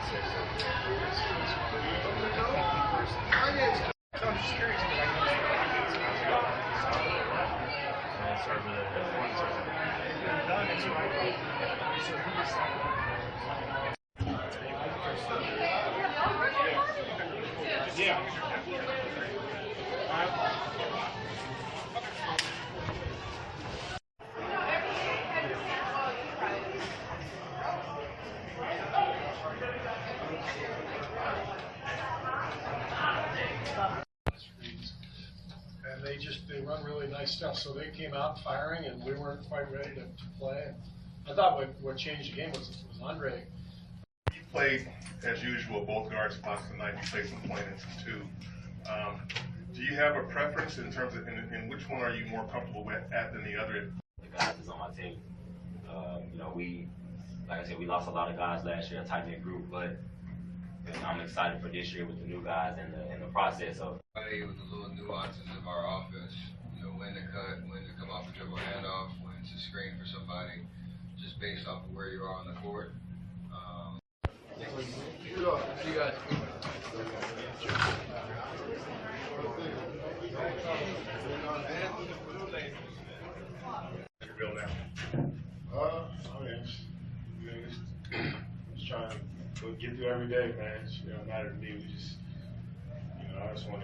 So I'm just curious because I noticed that I started with a one, so that's right. So he decided. Yeah. And they run really nice stuff. So they came out firing, and we weren't quite ready to play. And I thought what changed the game was Andre. You played as usual both guard spots tonight. You played some point into two. Do you have a preference in terms of in which one are you more comfortable with than the other? The guys that's on my team. Like I said, we lost a lot of guys last year, a tight-knit group, but I'm excited for this year with the new guys and the process of. With the little nuances of our offense, when to cut, when to come off a dribble handoff, when to screen for somebody, just based off of where you are on the court. See you guys. Just trying to get through every day, man. It don't matter to me. I just want to.